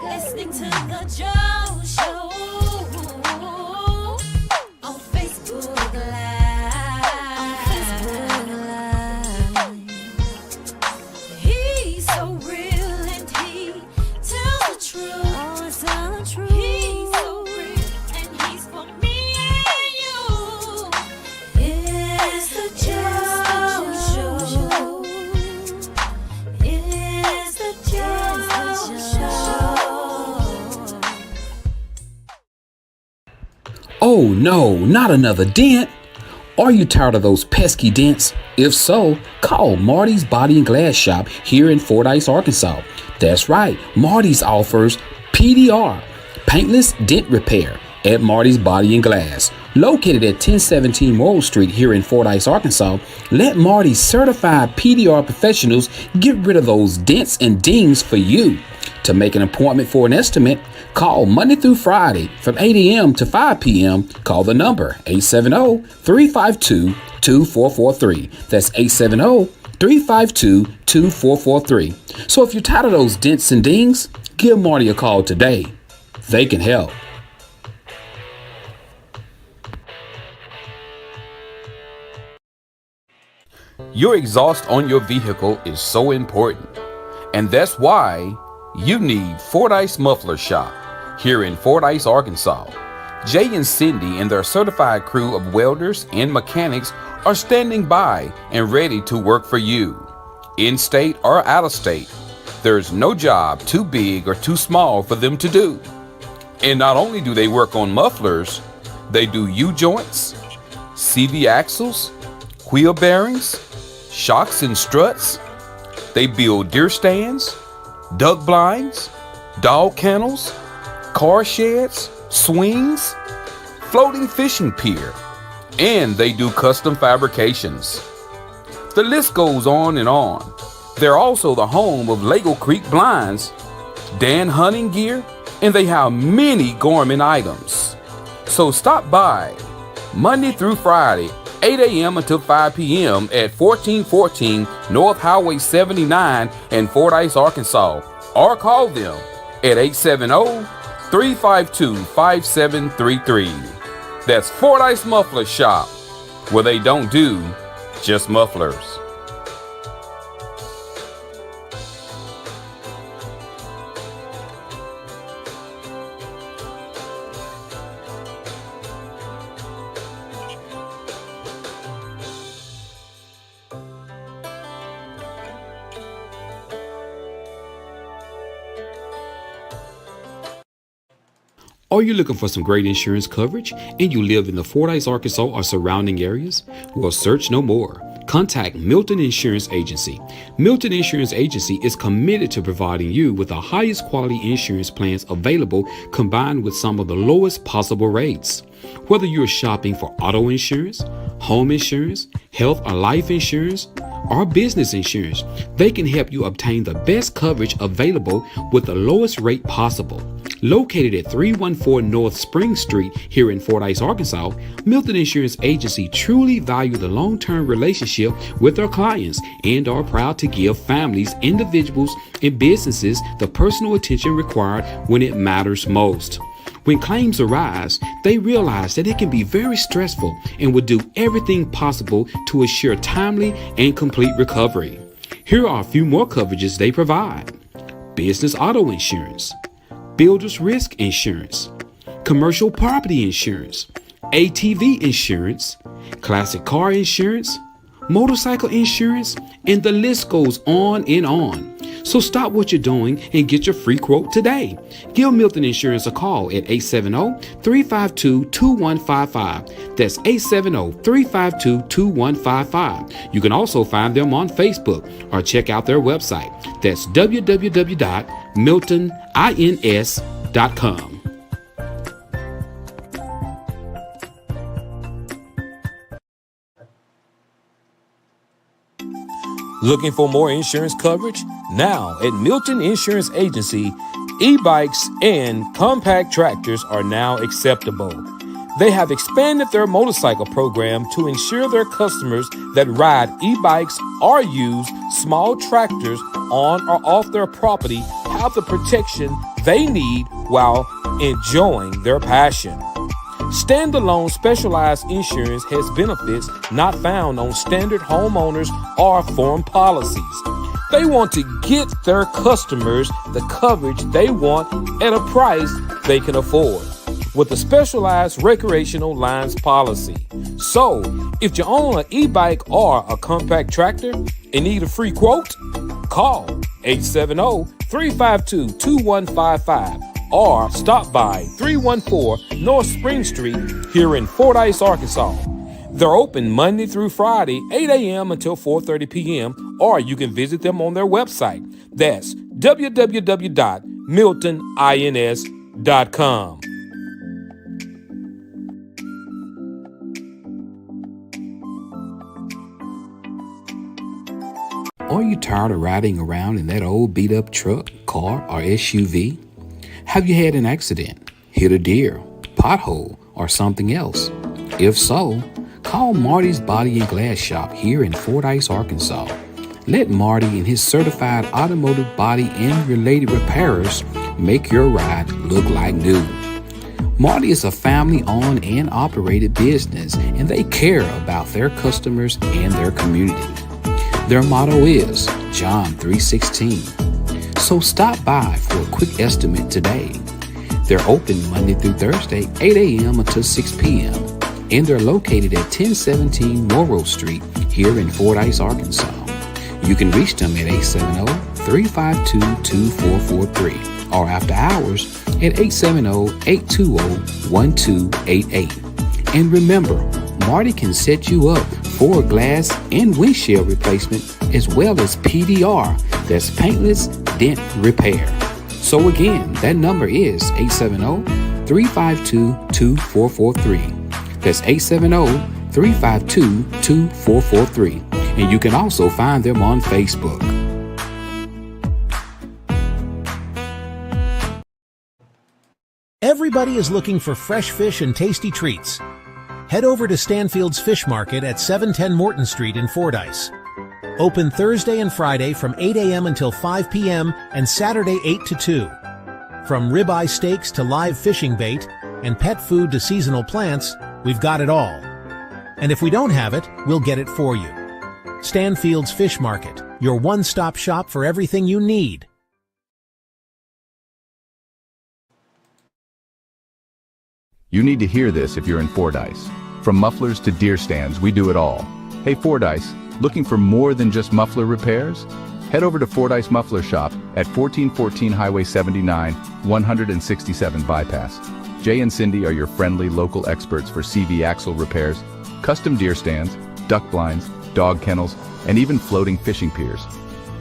Listening to the Joe Show on Facebook Live. He's so real and he tells the truth. He's so real and he's for me and you. It's the Joe Show. It's the Joe Show. Oh no, not another dent! Are you tired of those pesky dents? If so, call Marty's Body and Glass Shop here in Fordyce, Arkansas. That's right, Marty's offers PDR, Paintless Dent Repair, at Marty's Body and Glass. Located at 1017 Morrill Street here in Fordyce, Arkansas, let Marty's certified PDR professionals get rid of those dents and dings for you. To make an appointment for an estimate, call Monday through Friday from 8 a.m. to 5 p.m. Call the number 870-352-2443. That's 870-352-2443. So if you're tired of those dents and dings, give Marty a call today. They can help. Your exhaust on your vehicle is so important, and that's why you need Fordyce Muffler Shop here in Fordyce, Arkansas. Jay and Cindy and their certified crew of welders and mechanics are standing by and ready to work for you. In-state or out-of-state, there's no job too big or too small for them to do. And not only do they work on mufflers, they do U-joints, CV axles, wheel bearings, shocks and struts. They build deer stands, duck blinds, dog kennels, car sheds, swings, floating fishing pier, and they do custom fabrications. The list goes on and on. They're also the home of Lego Creek Blinds, Dan Hunting Gear, and they have many gourmet items. So stop by Monday through Friday, 8 a.m. until 5 p.m. at 1414 North Highway 79 in Fordyce, Arkansas, or call them at 870-352-5733. That's Fordyce Muffler Shop, where they don't do just mufflers. Are you looking for some great insurance coverage and you live in the Fordyce, Arkansas or surrounding areas? Well, search no more. Contact Milton Insurance Agency. Milton Insurance Agency is committed to providing you with the highest quality insurance plans available, combined with some of the lowest possible rates. Whether you're shopping for auto insurance, home insurance, health or life insurance, or business insurance, they can help you obtain the best coverage available with the lowest rate possible. Located at 314 North Spring Street here in Fordyce, Arkansas, Milton Insurance Agency truly value the long-term relationship with their clients and are proud to give families, individuals, and businesses the personal attention required when it matters most. When claims arise, they realize that it can be very stressful and will do everything possible to assure timely and complete recovery. Here are a few more coverages they provide: business auto insurance, builder's risk insurance, commercial property insurance, ATV insurance, classic car insurance, motorcycle insurance, and the list goes on and on. So stop what you're doing and get your free quote today. Give Milton Insurance a call at 870-352-2155. That's 870-352-2155. You can also find them on Facebook or check out their website. That's www.miltonins.com. Looking for more insurance coverage? Now at Milton Insurance Agency, e-bikes and compact tractors are now acceptable. They have expanded their motorcycle program to ensure their customers that ride e-bikes or use small tractors on or off their property have the protection they need while enjoying their passion. Standalone specialized insurance has benefits not found on standard homeowners or form policies. They want to get their customers the coverage they want at a price they can afford with a specialized recreational lines policy. So, if you own an e-bike or a compact tractor and need a free quote, call 870-352-2155 or stop by 314 North Spring Street here in Fordyce, Arkansas. They're open Monday through Friday, 8 a.m. until 4:30 p.m., or you can visit them on their website. That's www.miltonins.com. Are you tired of riding around in that old beat-up truck, car, or SUV? Have you had an accident, hit a deer, pothole, or something else? If so, call Marty's Body and Glass Shop here in Fordyce, Arkansas. Let Marty and his certified automotive body and related repairers make your ride look like new. Marty is a family-owned and operated business, and they care about their customers and their community. Their motto is John 3:16. So stop by for a quick estimate today. They're open Monday through Thursday, 8 a.m. until 6 p.m. and they're located at 1017 Morrow Street here in Fordyce, Arkansas. You can reach them at 870-352-2443 or after hours at 870-820-1288. And remember, Marty can set you up for glass and windshield replacement as well as PDR, that's paintless dent repair. So again, that number is 870-352-2443. That's 870-352-2443. And you can also find them on Facebook. Everybody is looking for fresh fish and tasty treats. Head over to Stanfield's Fish Market at 710 Morton Street in Fordyce. Open Thursday and Friday from 8 a.m. until 5 p.m. and Saturday 8 to 2. From ribeye steaks to live fishing bait and pet food to seasonal plants, we've got it all. And if we don't have it, we'll get it for you. Stanfield's Fish Market, your one-stop shop for everything you need. You need to hear this if you're in Fordyce. From mufflers to deer stands, we do it all. Hey Fordyce, looking for more than just muffler repairs? Head over to Fordyce Muffler Shop at 1414 Highway 79, 167 Bypass. Jay and Cindy are your friendly local experts for CV axle repairs, custom deer stands, duck blinds, dog kennels, and even floating fishing piers.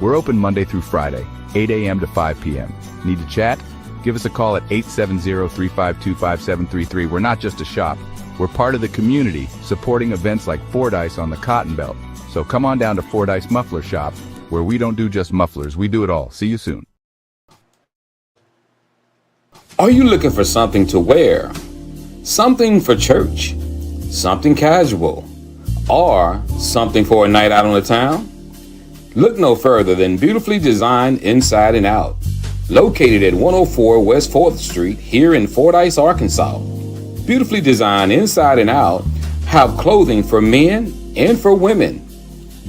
We're open Monday through Friday, 8 a.m. to 5 p.m. Need to chat? Give us a call at 870-352-5733. We're not just a shop. We're part of the community, supporting events like Fordyce on the Cotton Belt. So come on down to Fordyce Muffler Shop, where we don't do just mufflers, we do it all. See you soon. Are you looking for something to wear? Something for church? Something casual? Or something for a night out on the town? Look no further than Beautifully Designed Inside and Out, located at 104 West 4th Street here in Fordyce, Arkansas. Beautifully Designed Inside and Out have clothing for men and for women,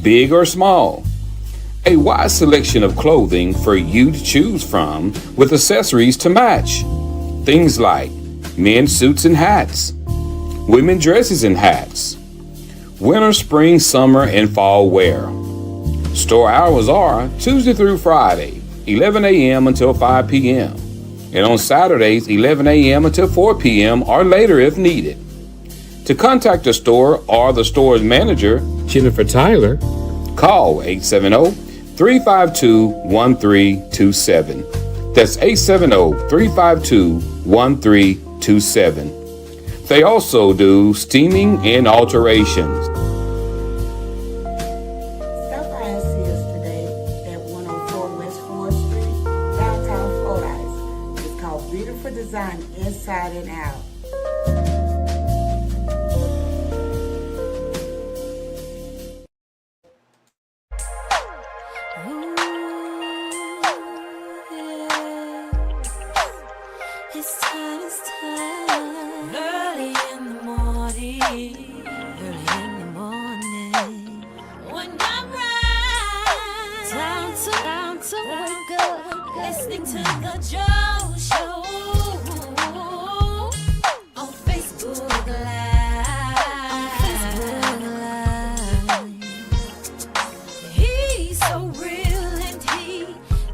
big or small. A wide selection of clothing for you to choose from with accessories to match. Things like men's suits and hats, women's dresses and hats, winter, spring, summer, and fall wear. Store hours are Tuesday through Friday, 11 a.m. until 5 p.m. and on Saturdays, 11 a.m. until 4 p.m. or later if needed. To contact the store or the store's manager, Jennifer Tyler, call 870-352-1327. That's 870-352-1327. They also do steaming and alterations. Stop by and see us today at 104 West 4th Street, downtown Fordyce. It's called Beautiful Design Inside and Out. It's time. Early in the morning. When I rise, time to wake up, listening to the Joe Show on Facebook Live. He's so real and he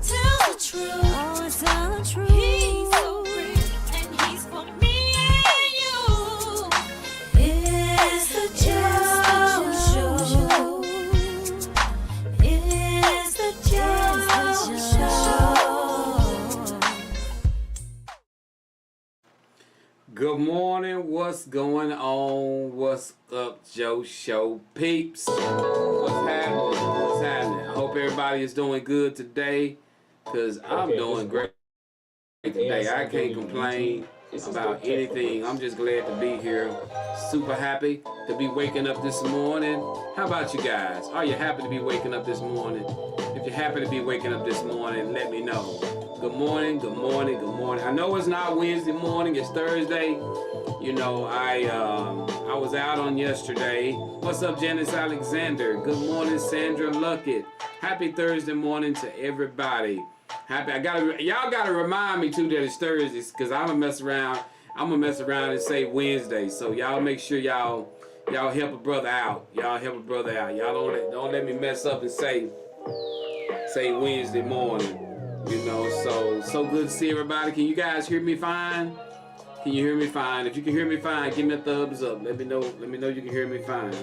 tells the truth. He's so real and he's for me and you. It's the Joe Show. It's the Joe Show. Good morning. What's going on? What's up, Joe Show peeps? What's happening? What's happening? I hope everybody is doing good today, because I'm doing great today. I can't complain about anything. I'm just glad to be here. Super happy to be waking up this morning. How about you guys? Are you happy to be waking up this morning? If you're happy to be waking up this morning, let me know. Good morning, good morning, good morning. I know it's not Wednesday morning, it's Thursday. You know, I was out on yesterday. What's up, Janice Alexander? Good morning, Sandra Luckett. Happy Thursday morning to everybody. Y'all gotta remind me too that it's Thursdays, because I'm gonna mess around and say Wednesday. So y'all make sure y'all help a brother out. Y'all don't let me mess up and say Wednesday morning. You know, so good to see everybody. Can you guys hear me fine? Can you hear me fine? If you can hear me fine, give me a thumbs up. Let me know you can hear me fine.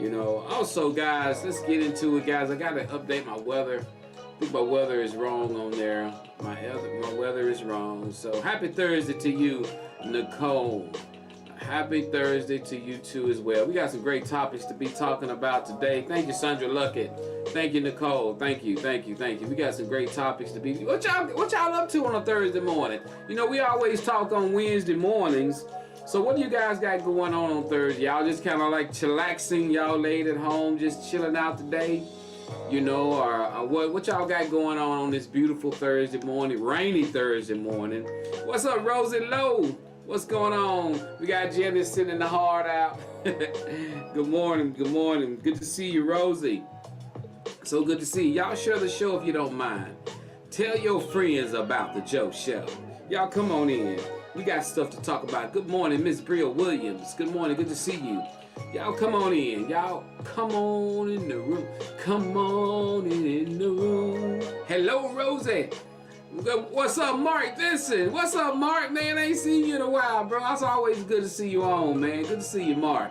You know, also guys, let's get into it, guys. I gotta update my weather. I think my weather is wrong on there. My weather is wrong. So happy Thursday to you, Nicole. Happy Thursday to you too as well. We got some great topics to be talking about today. Thank you, Sandra Luckett. Thank you, Nicole. Thank you. We got some great topics to be. What y'all up to on a Thursday morning? You know, we always talk on Wednesday mornings. So what do you guys got going on Thursday? Y'all just kind of like chillaxing, y'all laid at home, just chilling out today? You know, or what y'all got going on this beautiful Thursday morning, rainy Thursday morning? What's up, Rosie Lowe? What's going on? We got Jenny sitting the heart out. Good morning. Good to see you, Rosie. So good to see you. Y'all share the show if you don't mind. Tell your friends about the Joe Show. Y'all come on in. We got stuff to talk about. Good morning, Miss Bria Williams. Good morning. Good to see you. Y'all come on in. Y'all come on in the room. Come on in the room. Hello, Rosie. What's up, Mark Vincent? What's up, Mark? Man, I ain't seen you in a while, bro. It's always good to see you on, man. Good to see you, Mark.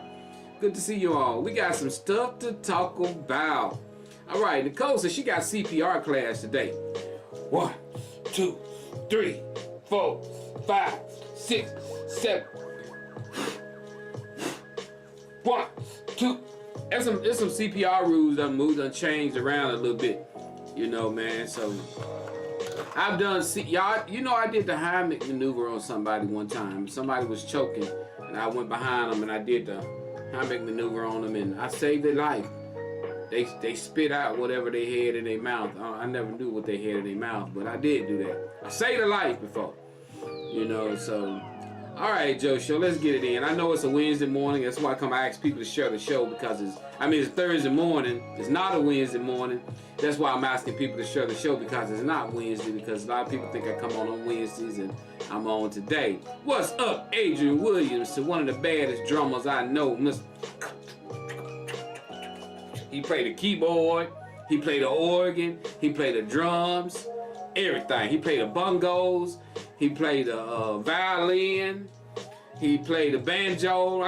Good to see you all. We got some stuff to talk about. All right, Nicole says she got CPR class today. 1, 2, 3, 4, 5, 6, 7. 1, 2. There's some CPR rules that moved and changed around a little bit. You know, man. So I've done y'all. You know, I did the Heimlich maneuver on somebody one time. Somebody was choking, and I went behind them and I did the Heimlich maneuver on them, and I saved their life. They spit out whatever they had in their mouth. I never knew what they had in their mouth, but I did do that. I saved a life before. You know, so. All right, Joe Show, let's get it in. I know it's a Wednesday morning. That's why I come ask people to share the show, because it's Thursday morning. It's not a Wednesday morning. That's why I'm asking people to share the show, because it's not Wednesday, because a lot of people think I come on Wednesdays, and I'm on today. What's up, Adrian Williams, to one of the baddest drummers I know. He played the keyboard, he played the organ, he played the drums, everything. He played the bongos, he played the violin, he played the banjo.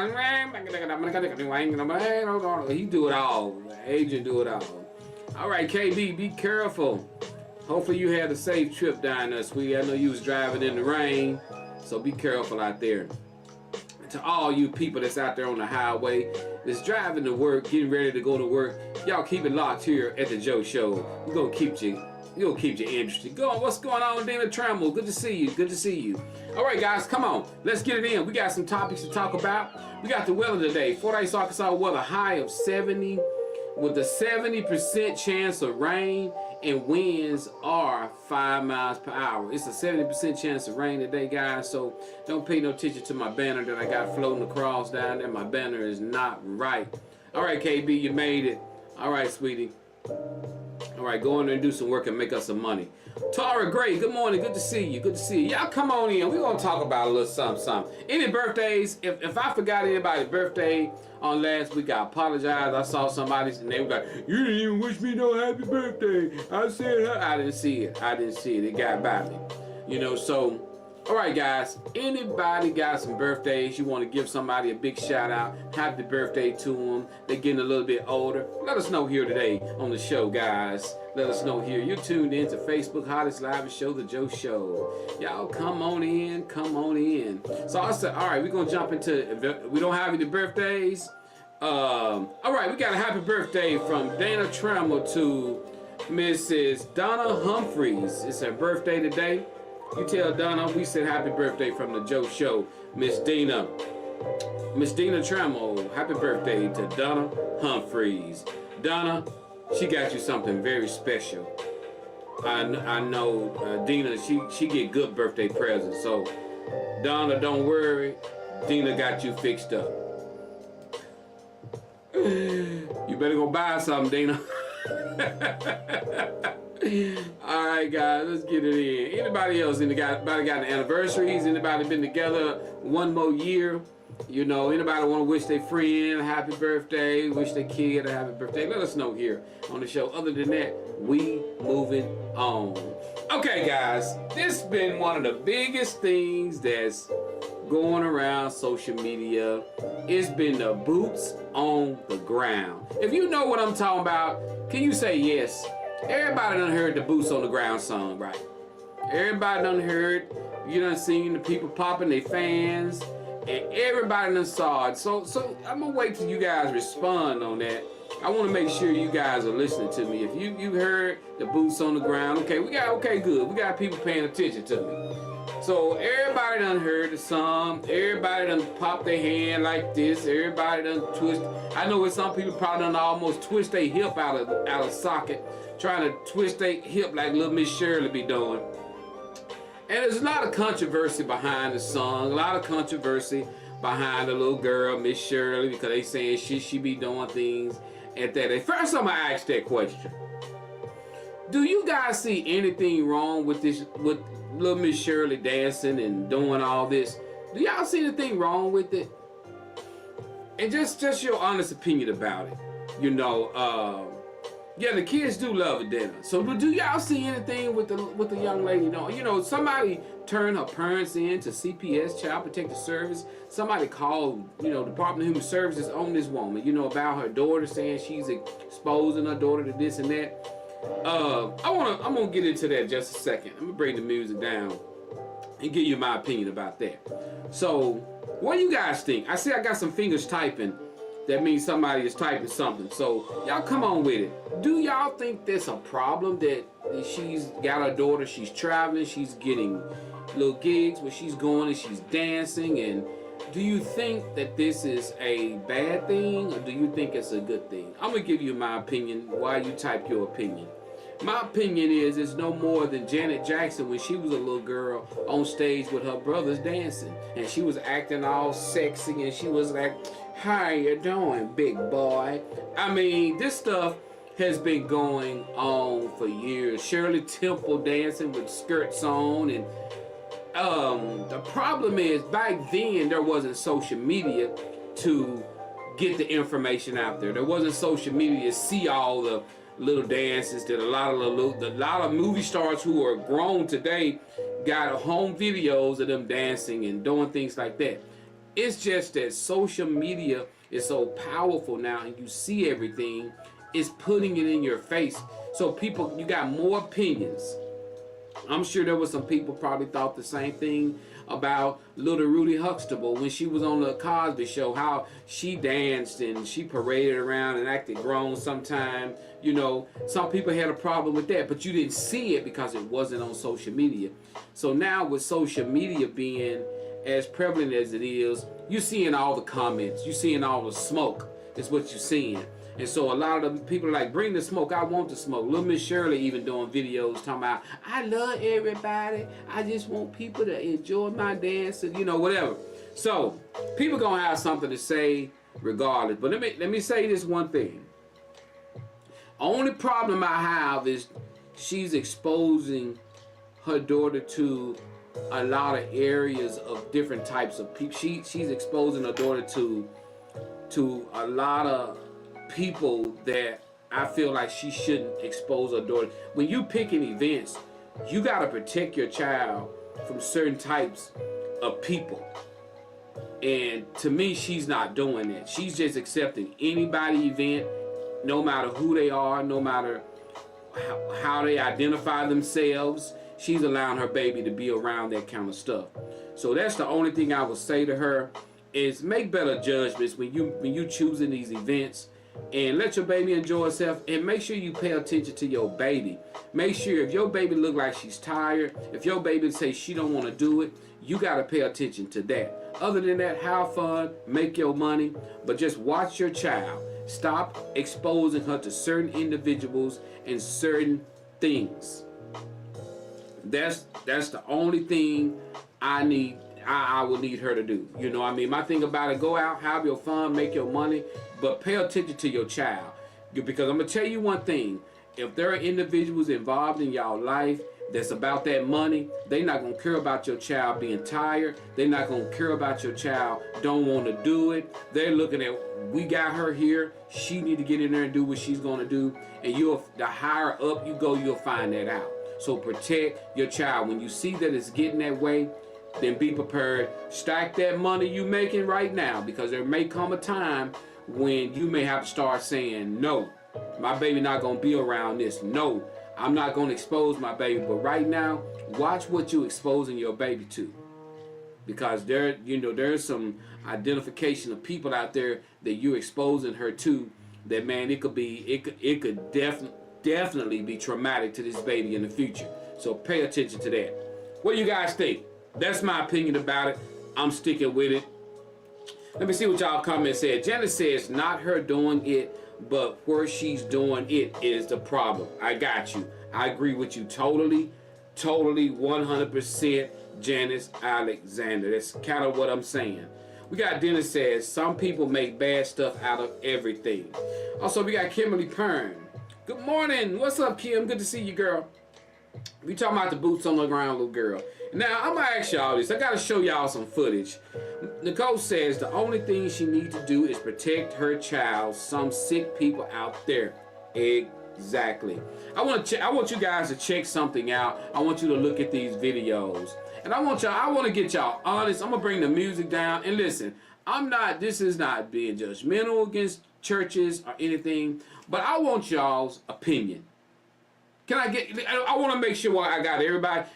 He do it all. Adrian do it all. All right, KB, be careful. Hopefully you had a safe trip down there, sweetie. I know you was driving in the rain, so be careful out there. To all you people that's out there on the highway, that's driving to work, getting ready to go to work, y'all keep it locked here at the Joe Show. We're gonna keep you interested. Go on, what's going on, Dana Trammell? Good to see you. Good to see you. All right, guys, come on. Let's get it in. We got some topics to talk about. We got the weather today. Fordyce, Arkansas weather, high of 70. with a 70% chance of rain and winds are 5 miles per hour. It's a 70% chance of rain today, guys, so don't pay no attention to my banner that I got floating across down there. My banner is not right. All right, KB, you made it. All right, sweetie. All right, go in there and do some work and make us some money. Tara Gray, good morning. Good to see you. Good to see you. Y'all come on in. We're going to talk about a little something. Any birthdays? If I forgot anybody's birthday on last week, I apologize. I saw somebody's and they were like, you didn't even wish me no happy birthday. I said, I didn't see it. I didn't see it. It got by me. You know, so, all right, guys. Anybody got some birthdays? You want to give somebody a big shout out? Happy birthday to them. They're getting a little bit older. Let us know here today on the show, guys. Let us know here. You're tuned in to Facebook Hottest Live Show, The Joe Show. Y'all come on in. Come on in. So I said, all right, we're going to jump into, we don't have any birthdays. All right, we got a happy birthday from Dana Trammell to Mrs. Donna Humphreys. It's her birthday today. You tell Donna we said happy birthday from the Joe Show. Miss Dina Trammell, happy birthday to Donna Humphreys. Donna, she got you something very special. I know Dina, she get good birthday presents. So Donna, don't worry, Dina got you fixed up. You better go buy something, Dina. All right, guys, let's get it in. Anybody else? Anybody got anniversaries? Anybody been together one more year? You know, anybody want to wish their friend a happy birthday? Wish their kid a happy birthday? Let us know here on the show. Other than that, we moving on. Okay, guys, this has been one of the biggest things that's going around social media. It's been the boots on the ground. If you know what I'm talking about, can you say yes? Everybody done heard the boots on the ground song, right? Everybody done heard, you done seen the people popping their fans, and everybody done saw it. So I'm gonna wait till you guys respond on that. I want to make sure you guys are listening to me. If you heard the boots on the ground, okay, good. We got people paying attention to me. So everybody done heard the song. Everybody done popped their hand like this. Everybody done twist. I know with some people probably done almost twist their hip out of socket, trying to twist their hip like little Miss Shirley be doing. And there's a lot of controversy behind the song. A lot of controversy behind the little girl, Miss Shirley, because they saying she be doing things at that. First, I'm gonna ask that question. Do you guys see anything wrong with this? With little Miss Shirley dancing and doing all this? Do y'all see anything wrong with it? And just your honest opinion about it. You know, yeah, the kids do love it, dinner. So do y'all see anything with the young lady? You know, somebody turned her parents in to CPS, Child Protective Service. Somebody called, you know, Department of Human Services on this woman, you know, about her daughter, saying she's exposing her daughter to this and that. I'm gonna get into that in just a second. I'm gonna bring the music down and give you my opinion about that. So, what do you guys think? I see I got some fingers typing. That means somebody is typing something. So, y'all come on with it. Do y'all think there's a problem that she's got her daughter, she's traveling, she's getting little gigs where she's going and she's dancing? And do you think that this is a bad thing, or do you think it's a good thing? I'm gonna give you my opinion while you type your opinion. My opinion is it's no more than Janet Jackson when she was a little girl on stage with her brothers dancing, and she was acting all sexy, and she was like, "How you doing, big boy?" I mean, this stuff has been going on for years. Shirley Temple dancing with skirts on, and the problem is back then there wasn't social media to get the information out there. There wasn't social media to see all the little dances that a lot of movie stars who are grown today got home videos of them dancing and doing things like that. It's just that social media is so powerful now, and you see everything. It's putting it in your face. So people, you got more opinions. I'm sure there was some people probably thought the same thing about little Rudy Huxtable when she was on the Cosby Show, how she danced and she paraded around and acted grown sometime. You know, some people had a problem with that, but you didn't see it because it wasn't on social media. So now with social media being as prevalent as it is, you're seeing all the comments, you're seeing all the smoke is what you're seeing. And so a lot of the people are like, bring the smoke, I want the smoke. Little Miss Shirley even doing videos talking about, I love everybody, I just want people to enjoy my dance, and whatever. So people gonna have something to say regardless. But let me say this one thing. Only problem I have is she's exposing her daughter to a lot of areas of different types of people. She's exposing her daughter to a lot of people that I feel like she shouldn't expose her daughter. When you picking events, you gotta protect your child from certain types of people. And to me, she's not doing that. She's just accepting anybody event, no matter who they are, no matter how they identify themselves. She's allowing her baby to be around that kind of stuff. So that's the only thing I would say to her, is make better judgments when you choosing these events, and let your baby enjoy herself, and make sure you pay attention to your baby. Make sure if your baby look like she's tired, if your baby say she don't want to do it, you got to pay attention to that. Other than that, have fun, make your money, but just watch your child. Stop exposing her to certain individuals and certain things. That's the only thing I would need her to do. My thing about it, go out, have your fun, make your money, but pay attention to your child. Because I'm going to tell you one thing. If there are individuals involved in y'all life that's about that money, they're not going to care about your child being tired. They're not going to care about your child don't want to do it. They're looking at, we got her here, she need to get in there and do what she's going to do. And the higher up you go, you'll find that out. So protect your child. When you see that it's getting that way, then be prepared. Stack that money you making right now, because there may come a time when you may have to start saying, no, my baby not going to be around this. No, I'm not going to expose my baby. But right now, watch what you exposing your baby to. Because there's some identification of people out there that you're exposing her to that, man, it could definitely be traumatic to this baby in the future. So pay attention to that. What do you guys think? That's my opinion about it. I'm sticking with it. Let me see what y'all comments said. Janice says, not her doing it, but where she's doing it is the problem. I got you. I agree with you totally, 100%, Janice Alexander. That's kind of what I'm saying. We got Dennis says, some people make bad stuff out of everything. Also, we got Kimberly Pern. Good morning. What's up, Kim? Good to see you, girl. We talking about the boots on the ground, little girl. Now, I'm going to ask y'all this. I got to show y'all some footage. Nicole says the only thing she needs to do is protect her child. Some sick people out there. Exactly. I want you guys to check something out. I want you to look at these videos. And I want to get y'all honest. I'm going to bring the music down. And listen, this is not being judgmental against churches or anything, but I want y'all's opinion. I want to make sure I got everybody.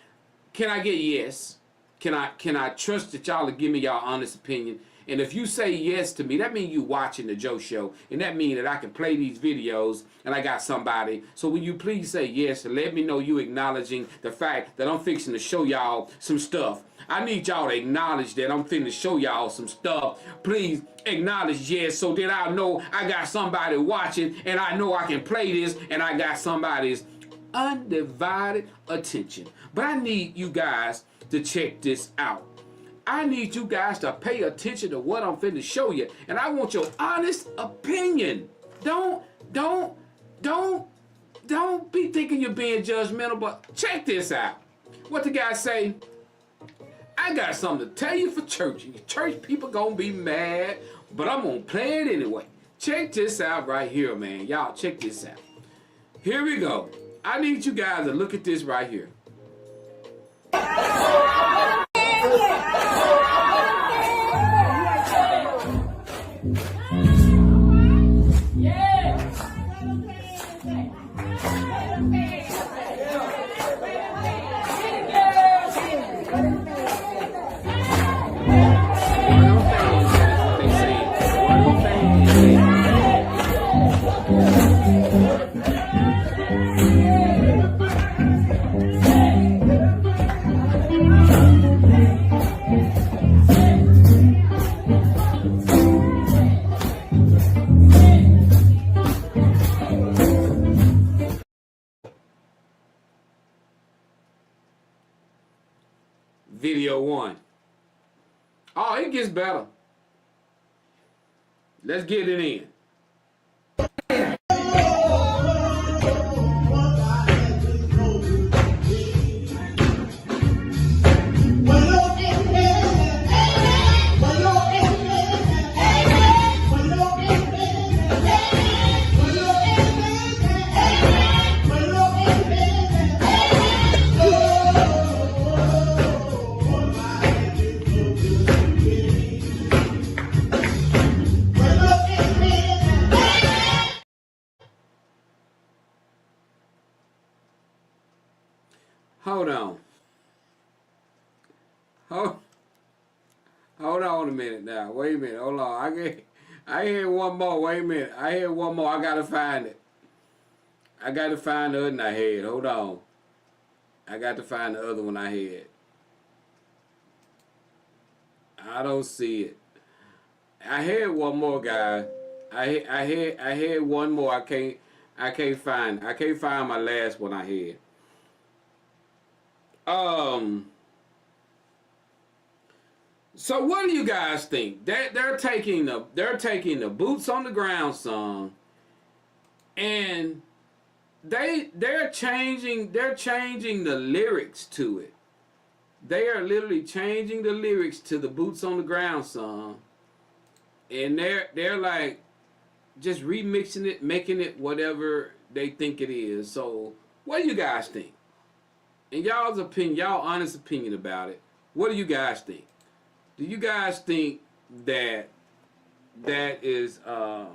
Can I get yes? Can I trust that y'all will give me y'all honest opinion? And if you say yes to me, that means you watching the Joe Show. And that means that I can play these videos and I got somebody. So will you please say yes and let me know you acknowledging the fact that I'm fixing to show y'all some stuff. I need y'all to acknowledge that I'm finna show y'all some stuff. Please acknowledge yes, so that I know I got somebody watching and I know I can play this and I got somebody's undivided attention. But I need you guys to check this out. I need you guys to pay attention to what I'm finna show you, and I want your honest opinion. Don't be thinking you're being judgmental, but check this out. What the guy say? I got something to tell you for church. Church people gonna be mad, but I'm gonna play it anyway. Check this out right here, man. Y'all check this out. Here we go. I need you guys to look at this right here. Video 1. Oh, it gets better. Let's get it in. Hold on. Hold on a minute now. Wait a minute. Hold on. I hear one more. Wait a minute. I hear one more. I gotta find it. I gotta find the other one I had. Hold on. I got to find the other one I had. I don't see it. I had one more, guys. I had one more. I can't find my last one I had. So what do you guys think? They're taking the Boots on the Ground song, and they're changing the lyrics to it. They are literally changing the lyrics to the Boots on the Ground song, and they're like just remixing it, making it whatever they think it is. So what do you guys think? In y'all's opinion, y'all honest opinion about it, what do you guys think? Do you guys think that is I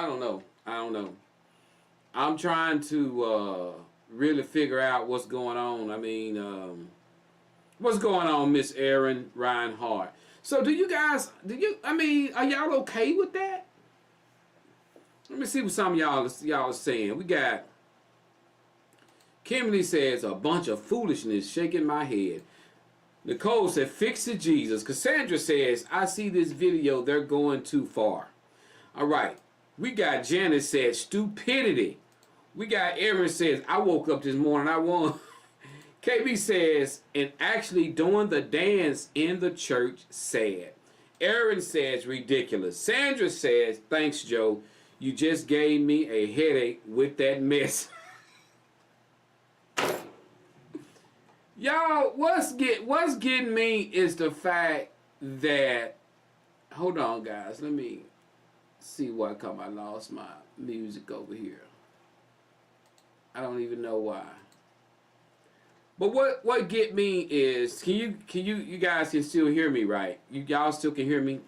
don't know. I don't know. I'm trying to really figure out what's going on. I mean, what's going on, Miss Erin Reinhardt? So are y'all okay with that? Let me see what some of y'all are saying. We got Kimberly says, a bunch of foolishness shaking my head. Nicole said, fix it, Jesus. Cassandra says, I see this video, they're going too far. All right. We got Janet said, stupidity. We got Erin says, I woke up this morning, I won. KB says, and actually doing the dance in the church, sad. Erin says, ridiculous. Sandra says, thanks, Joe. You just gave me a headache with that mess. Y'all, what's getting me is the fact that, hold on, guys, let me see why come I lost my music over here. I don't even know why. But what get me is, you guys can still hear me, right? Y'all still can hear me?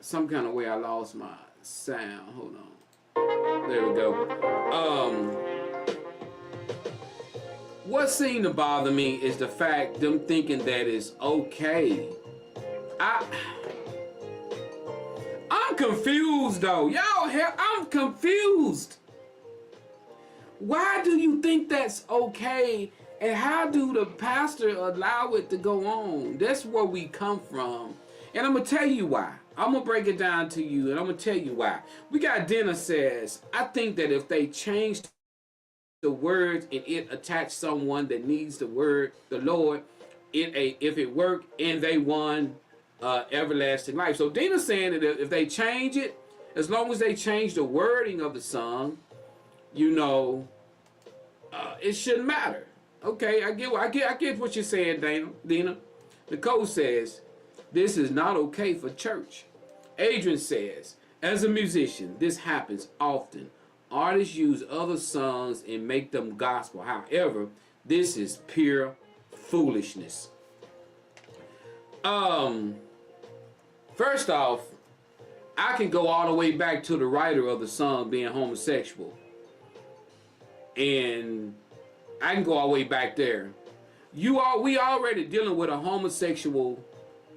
Some kind of way I lost my sound. Hold on. There we go. What seemed to bother me is the fact them thinking that it's okay. I'm confused though. I'm confused. Why do you think that's okay? And how do the pastor allow it to go on? That's where we come from. And I'm going to tell you why. I'm going to break it down to you and I'm going to tell you why. We got Dina says, I think that if they changed the words and it attached someone that needs the word, the Lord, if it worked and they won everlasting life. So Dina's saying that if they change it, as long as they change the wording of the song, it shouldn't matter. Okay, I get what you're saying, Dina. Nicole says, this is not okay for church. Adrian says, as a musician, this happens often. Artists use other songs and make them gospel. However, this is pure foolishness. First off, I can go all the way back to the writer of the song being homosexual. And I can go all the way back there. We already dealing with a homosexual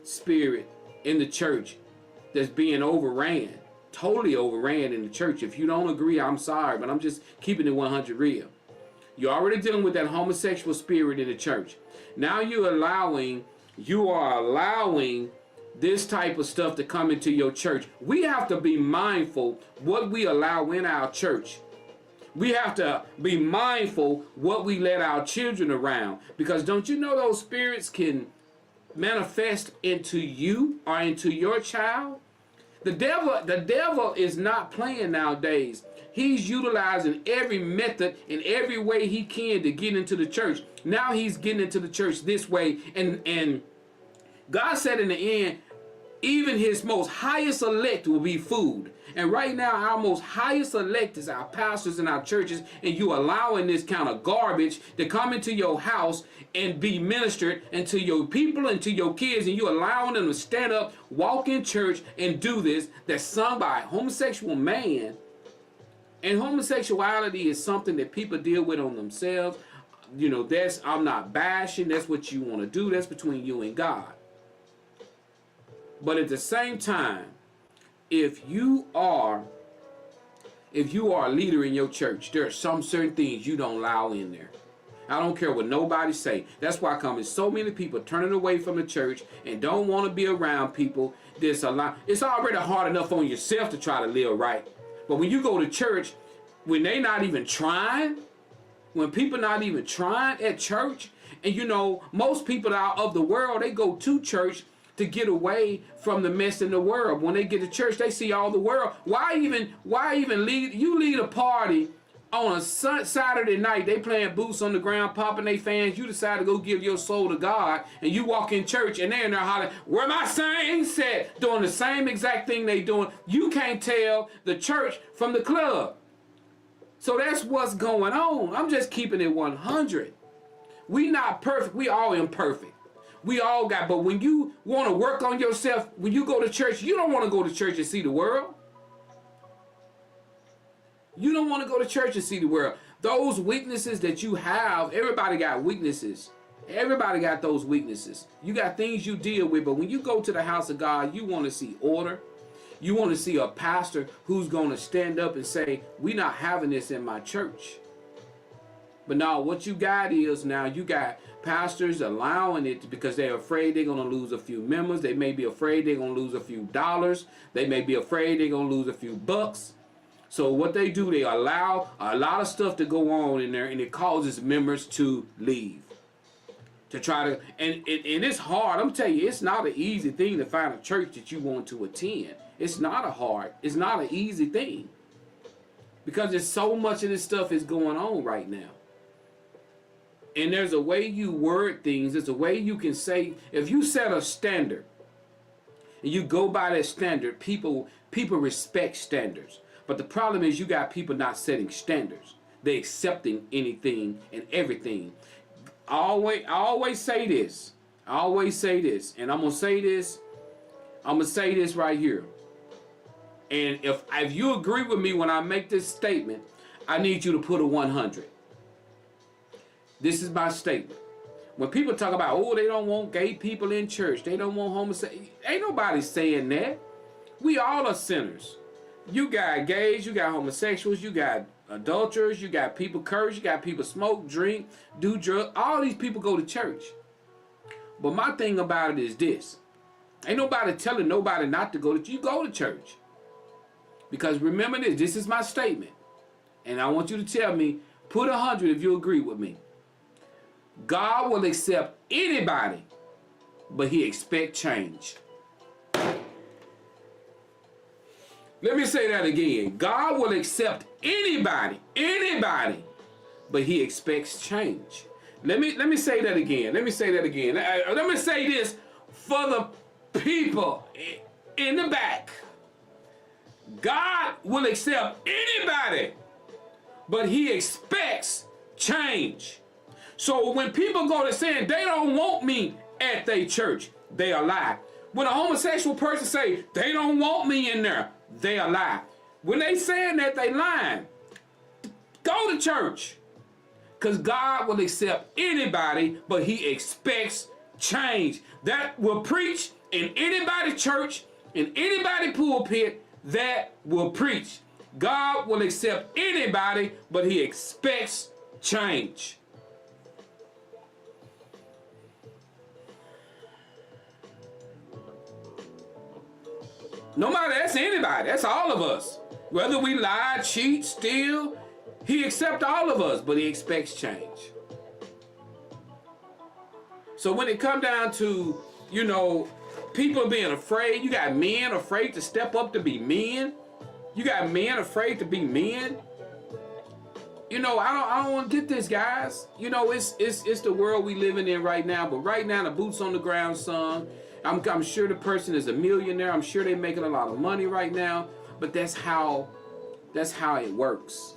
spirit in the church that's being overran. Totally overran in the church. If you don't agree, I'm sorry, but I'm just keeping it 100 real. You're already dealing with that homosexual spirit in the church. Now you are allowing this type of stuff to come into your church. We have to be mindful what we allow in our church. We have to be mindful what we let our children around, because don't you know those spirits can manifest into you or into your child? The devil is not playing nowadays. He's utilizing every method and every way he can to get into the church. Now he's getting into the church this way, and God said in the end, even his most highest elect will be food. And right now, our most highest elect is our pastors and our churches, and you allowing this kind of garbage to come into your house and be ministered, and to your people and to your kids, and you allowing them to stand up, walk in church, and do this that's sung by a homosexual man. And homosexuality is something that people deal with on themselves. You know, I'm not bashing. That's what you want to do. That's between you and God. But at the same time, if you are a leader in your church, there are some certain things you don't allow in there. I don't care what nobody say. That's why coming so many people turning away from the church and don't want to be around people. It's already hard enough on yourself to try to live right. But when you go to church, when they not even trying, when people not even trying at church, and you know, most people out of the world, they go to church to get away from the mess in the world. When they get to church, they see all the world. Why even lead a party on a Saturday night? They playing boots on the ground, popping their fans. You decide to go give your soul to God, and you walk in church, and they're in there hollering, "Where my saints at?" Doing the same exact thing they doing. You can't tell the church from the club. So that's what's going on. I'm just keeping it 100. We not perfect. We all imperfect. We all got, but when you want to work on yourself, when you go to church, you don't want to go to church and see the world. You don't want to go to church and see the world. Those weaknesses that you have, everybody got weaknesses. Everybody got those weaknesses. You got things you deal with, but when you go to the house of God, you want to see order. You want to see a pastor who's going to stand up and say, "We're not having this in my church." But now what you got is, now you got pastors allowing it because they're afraid they're going to lose a few members. They may be afraid they're going to lose a few dollars. They may be afraid they're going to lose a few bucks. So what they do, they allow a lot of stuff to go on in there, and it causes members to leave. To try to, and it's hard. I'm telling you, it's not an easy thing to find a church that you want to attend. It's not an easy thing. Because there's so much of this stuff is going on right now. And there's a way you word things. There's a way you can say, if you set a standard and you go by that standard, people respect standards. But the problem is you got people not setting standards. They're accepting anything and everything. I always say this. And I'm going to say this. I'm going to say this right here. And if you agree with me when I make this statement, I need you to put a 100. This is my statement. When people talk about, oh, they don't want gay people in church, they don't want homosexuals, ain't nobody saying that. We all are sinners. You got gays, you got homosexuals, you got adulterers, you got people curse, you got people smoke, drink, do drugs. All these people go to church. But my thing about it is this. Ain't nobody telling nobody not to go to church. You go to church. Because remember this is my statement. And I want you to tell me, put 100 if you agree with me. God will accept anybody, but he expects change. Let me say that again. God will accept anybody, but he expects change. Let me say that again. Let me say this for the people in the back. God will accept anybody, but he expects change. So when people go to saying they don't want me at their church, they are lying. When a homosexual person say they don't want me in there, they are lying. When they saying that, they lying. Go to church. Because God will accept anybody, but he expects change. That will preach in anybody's church, in anybody's pulpit, that will preach. God will accept anybody, but he expects change. No matter, that's anybody. That's all of us. Whether we lie, cheat, steal, He accepts all of us, but he expects change. So when it come down to, you know, people being afraid, you got men afraid to step up to be men. You got men afraid to be men. You know, I don't want to get this, guys. You know, it's the world we living in right now. But right now, the boots on the ground, son. I'm sure the person is a millionaire. I'm sure they're making a lot of money right now. But that's how it works.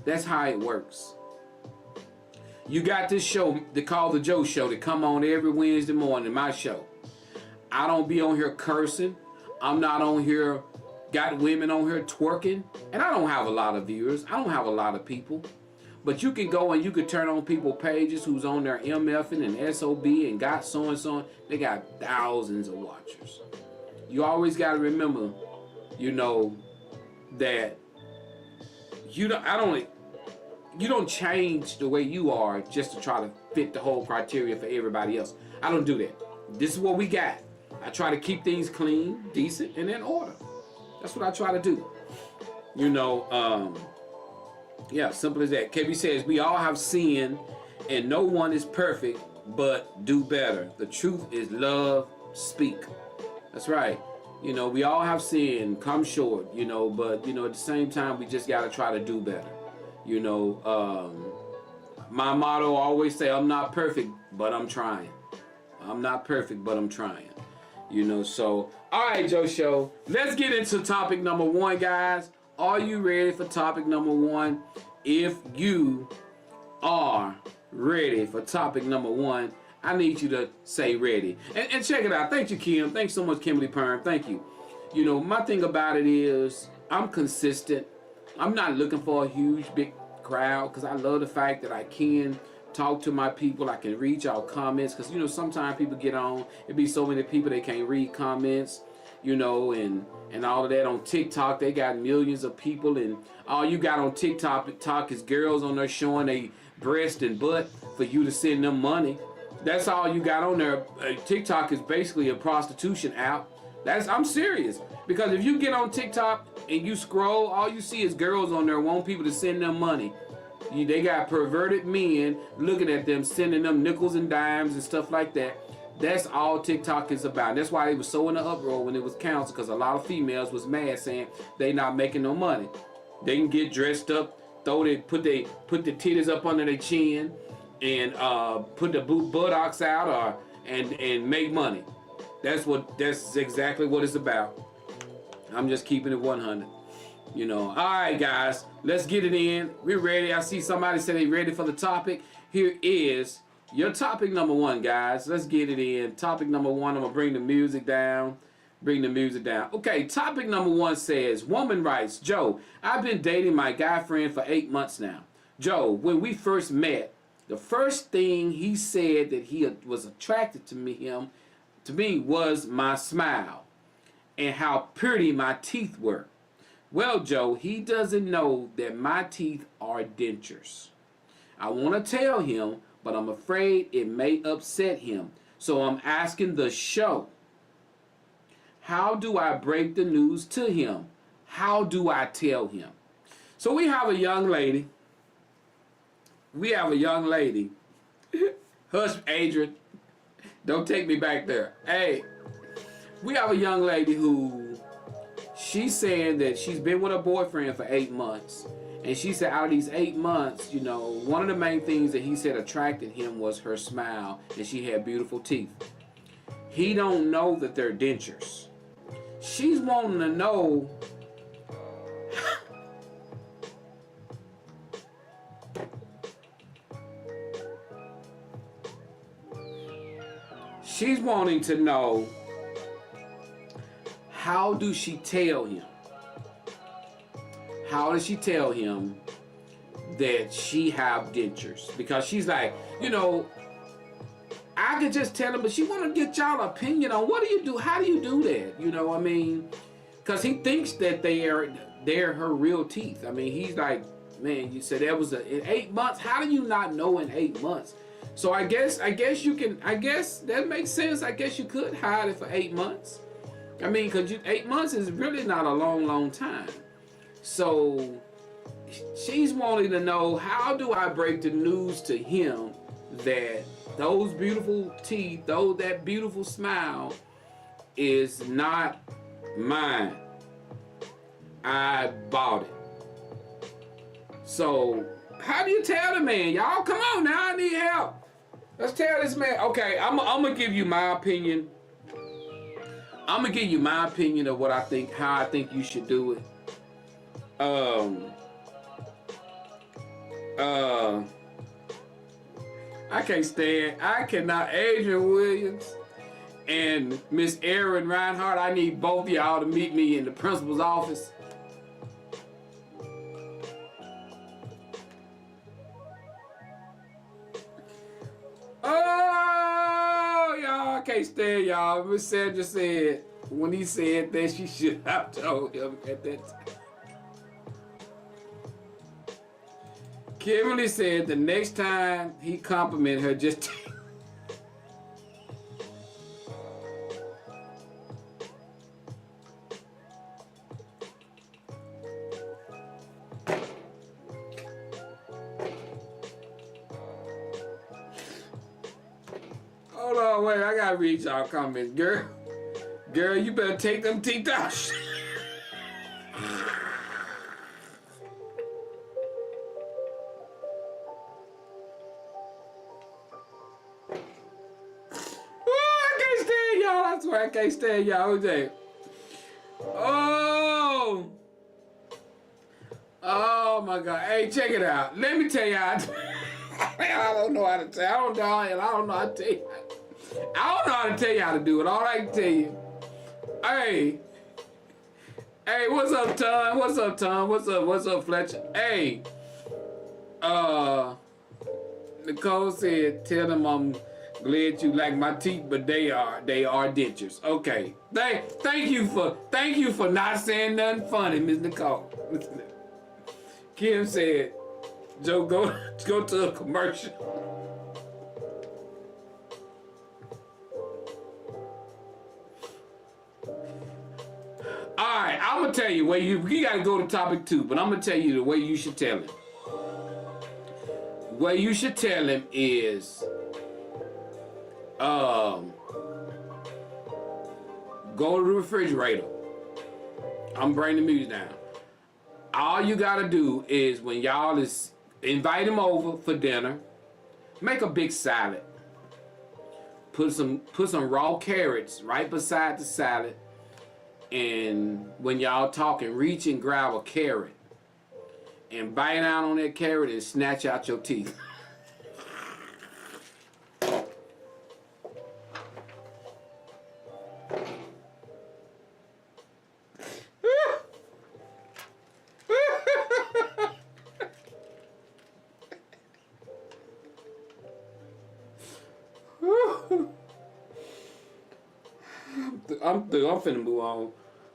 That's how it works. You got this show, the Call the Joe show, that come on every Wednesday morning, my show. I don't be on here cursing. I'm not on here, got women on here twerking. And I don't have a lot of viewers. I don't have a lot of people. But you can go and you can turn on people's pages who's on their MFing and SOB and got so and so. They got thousands of watchers. You always got to remember, you know, that you don't change the way you are just to try to fit the whole criteria for everybody else. I don't do that. This is what we got. I try to keep things clean, decent, and in order. That's what I try to do. You know, yeah, simple as that. KB says, we all have sinned and no one is perfect, but do better. The truth is love, speak. That's right. You know, we all have sinned, come short, you know, but, you know, at the same time, we just got to try to do better. You know, my motto always say, I'm not perfect, but I'm trying. I'm not perfect, but I'm trying. You know, so, all right, Joe Show. Let's get into topic number one, guys. Are you ready for topic number one? If you are ready for topic number one, I need you to say ready. And check it out. Thank you, Kim. Thanks so much, Kimberly Perm. Thank you. You know, my thing about it is I'm consistent. I'm not looking for a huge, big crowd because I love the fact that I can talk to my people. I can read y'all comments because, you know, sometimes people get on. It be so many people they can't read comments, you know, and all of that. On TikTok, they got millions of people, and all you got on TikTok is girls on there showing their breast and butt for you to send them money. That's all you got on there. TikTok is basically a prostitution app. I'm serious. Because if you get on TikTok and you scroll, all you see is girls on there wanting people to send them money. They got perverted men looking at them, sending them nickels and dimes and stuff like that. That's all TikTok is about. That's why they was so in the uproar when it was canceled, because a lot of females was mad saying they not making no money. They can get dressed up, put the titties up under their chin, and put the buttocks out, and make money. That's exactly what it's about. I'm just keeping it 100. You know. All right, guys, let's get it in. We're ready. I see somebody say they ready for the topic. Here is your topic number one, guys. Let's get it in. Topic number one. I'm gonna bring the music down. Okay, topic number one says, woman writes, Joe, I've been dating my guy friend for 8 months now. Joe, when we first met, the first thing he said that he was attracted to me was my smile and how pretty my teeth were. Well, Joe, he doesn't know that my teeth are dentures. I want to tell him, but I'm afraid it may upset him. So I'm asking the show, how do I break the news to him? How do I tell him? So we have a young lady. Hush, Adrian. Don't take me back there. Hey, we have a young lady who she's saying that she's been with her boyfriend for 8 months. And she said out of these 8 months, you know, one of the main things that he said attracted him was her smile, and she had beautiful teeth. He don't know that they're dentures. She's wanting to know she's wanting to know, how do she tell him? How does she tell him that she have dentures? Because she's like, you know, I could just tell him, but she want to get y'all opinion on what do you do? How do you do that? You know, I mean, because he thinks that they're her real teeth. I mean, he's like, man, you said that was in 8 months. How do you not know in 8 months? So I guess that makes sense. I guess you could hide it for 8 months. I mean, because 8 months is really not a long time. So she's wanting to know, how do I break the news to him that those beautiful teeth, that beautiful smile is not mine. I bought it. So how do you tell the man? Y'all, come on now, I need help. Let's tell this man. Okay, I'm gonna give you my opinion. I'm gonna give you my opinion of what I think, how I think you should do it. I cannot, Adrian Williams and Miss Erin Reinhardt, I need both of y'all to meet me in the principal's office. Oh, y'all, I can't stand y'all. Miss Sandra said, when he said that, she should have told him at that time. Kimberly said the next time he complimented her, just hold on, wait, I gotta read y'all comments. Girl, you better take them teeth out. I swear I can't stand y'all. Oh my God. Hey, check it out. Let me tell y'all. I don't know how to tell. I don't know how to tell you. I don't know how to tell you how to do it. All I can tell you. Hey, what's up, Tom? What's up, Tom? What's up, Fletcher? Hey, Nicole said, tell them I'm glad you like my teeth, but they are dentures. Okay. Thank you for not saying nothing funny, Miss Nicole. Kim said, Joe, go to a commercial. Alright, I'm gonna tell you where you gotta go to topic 2, but I'm gonna tell you the way you should tell him. What you should tell him is go to the refrigerator. I'm bringing the music down. All you gotta do is, when y'all is invite him over for dinner, make a big salad. Put some raw carrots right beside the salad, and when y'all talking, reach and grab a carrot and bite down on that carrot and snatch out your teeth. I'm through. I'm finna move on.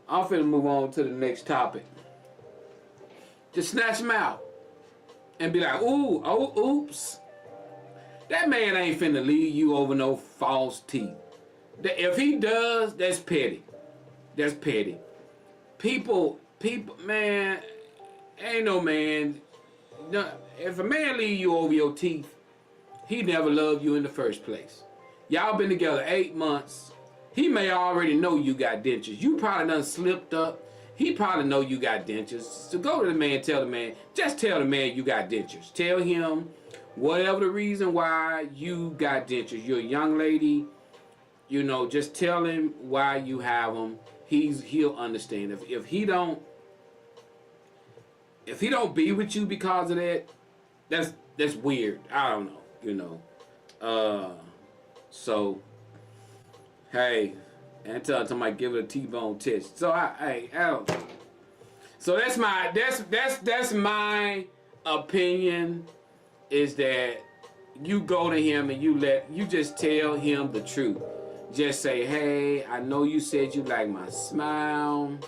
I'm finna move on to the next topic. Just snatch him out and be like, oops. That man ain't finna leave you over no false teeth. If he does, that's petty. That's petty. People, man, ain't no man. If a man leave you over your teeth, he never loved you in the first place. Y'all been together 8 months. He may already know you got dentures. You probably done slipped up. He probably know you got dentures. So go to the man, tell the man. Just tell the man you got dentures. Tell him whatever the reason why you got dentures. You're a young lady. You know, just tell him why you have them. He'll understand. If he don't be with you because of that, that's weird. I don't know. You know. So. Hey, and tell somebody give it a T-bone test. So I don't. So that's my opinion. Is that you go to him and you just tell him the truth. Just say, hey, I know you said you like my smile,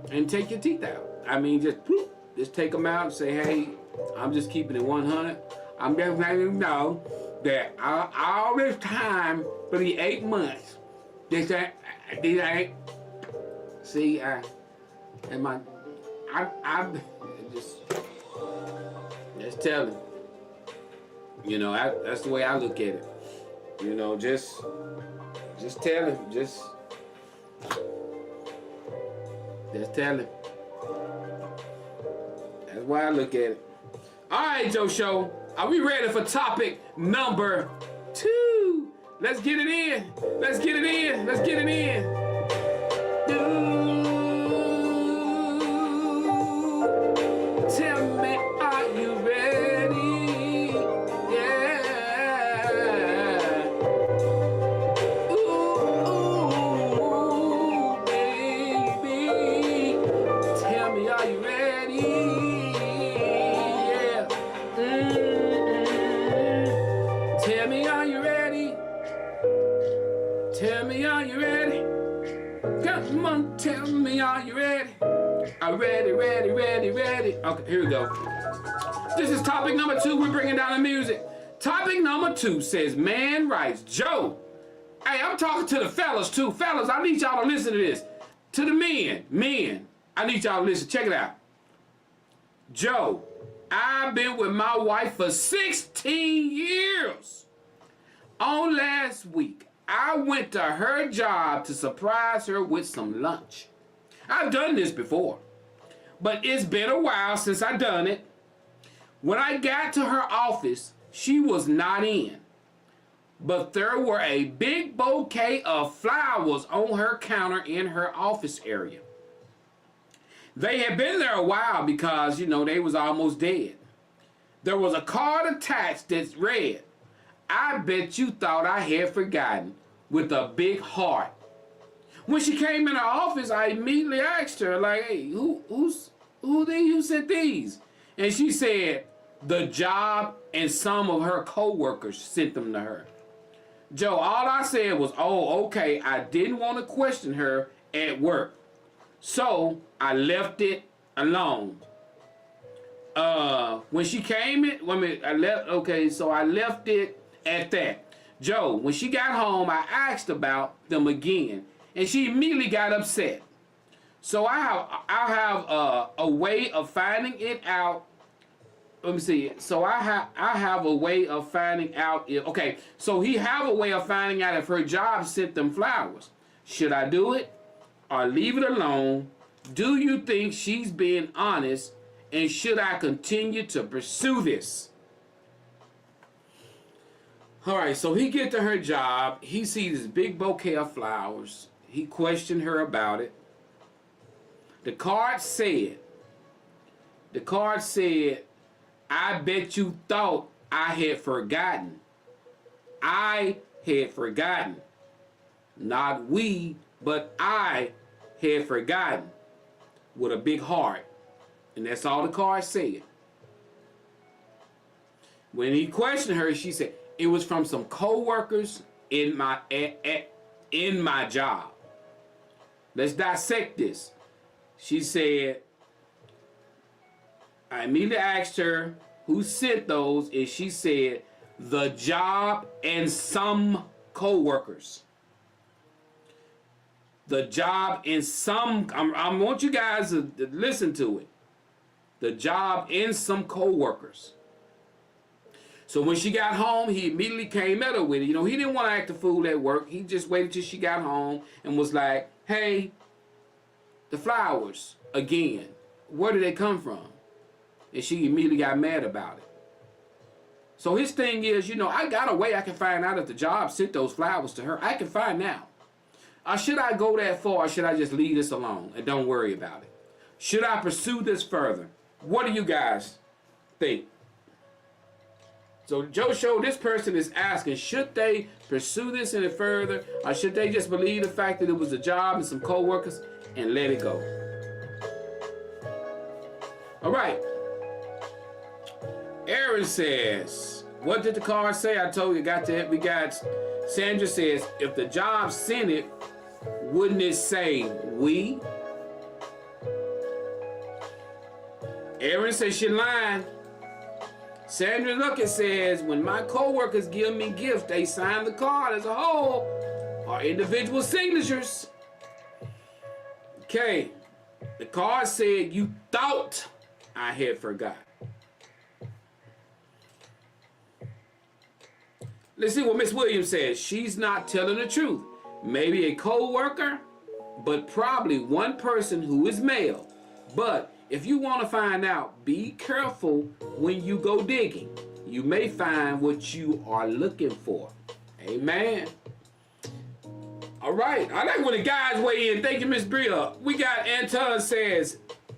and take your teeth out. I mean, just take them out and say, hey, I'm just keeping it 100. I'm just letting you know that all this time, for the 8 months, these ain't. See, I I'm just tell him. You know, that's the way I look at it. You know, just tell him. Just tell him. That's why I look at it. All right, Joe Show. Are we ready for topic number 2? Let's get it in. Let's get it in. Let's get it in. Tell me, are you ready? Yeah. Ooh, baby. Tell me, are you ready? Yeah. Tell me, are you ready? Tell me, are you ready? Come on, tell me, are you ready? I'm ready, ready, ready, ready. Okay, here we go. This is topic number 2. We're bringing down the music. Topic number 2 says, man writes, Joe. Hey, I'm talking to the fellas too. Fellas, I need y'all to listen to this. To the men, I need y'all to listen. Check it out. Joe, I've been with my wife for 16 years. On last week, I went to her job to surprise her with some lunch. I've done this before, but it's been a while since I've done it. When I got to her office, she was not in, but there were a big bouquet of flowers on her counter in her office area. They had been there a while because, you know, they was almost dead. There was a card attached that read, I bet you thought I had forgotten, with a big heart. When she came in her office, I immediately asked her, like, hey, who sent these? And she said, the job and some of her co-workers sent them to her. Joe, all I said was, oh, okay, I didn't want to question her at work. So I left it alone. When she came in, I left it at that. Joe, when she got home, I asked about them again, and she immediately got upset. So I have a way of finding it out. Let me see. So I have a way of finding out if, okay, so he have a way of finding out if her job sent them flowers. Should I do it or leave it alone? Do you think she's being honest, and should I continue to pursue this? All right, so he get to her job. He sees this big bouquet of flowers. He questioned her about it. The card said, I bet you thought I had forgotten. I had forgotten. Not we, but I had forgotten. With a big heart. And that's all the card said. When he questioned her, she said, it was from some co-workers in my job. Let's dissect this. She said, I immediately asked her who sent those, and she said, the job and some co-workers. The job and some, I want you guys to listen to it. The job and some co-workers. So when she got home, he immediately came at her with it. You know, he didn't want to act a fool at work. He just waited till she got home and was like, hey, the flowers, again, where did they come from? And she immediately got mad about it. So his thing is, you know, I got a way I can find out if the job sent those flowers to her. I can find out. Or should I go that far, or should I just leave this alone and don't worry about it? Should I pursue this further? What do you guys think? So Joe Show, this person is asking, should they pursue this any further, or should they just believe the fact that it was a job and some co-workers and let it go? All right. Aaron says, what did the card say? I told you, we got Sandra says, if the job sent it, wouldn't it say we? Aaron says she lying. Sandra Luckett says, when my co-workers give me gifts, they sign the card as a whole or individual signatures. Okay. The card said you thought I had forgot. Let's see what Miss Williams says. She's not telling the truth. Maybe a co-worker, but probably one person who is male. But if you want to find out, be careful when you go digging. You may find what you are looking for. Amen. All right. I like when the guys weigh in. Thank you, Miss Bria. We got Anton says,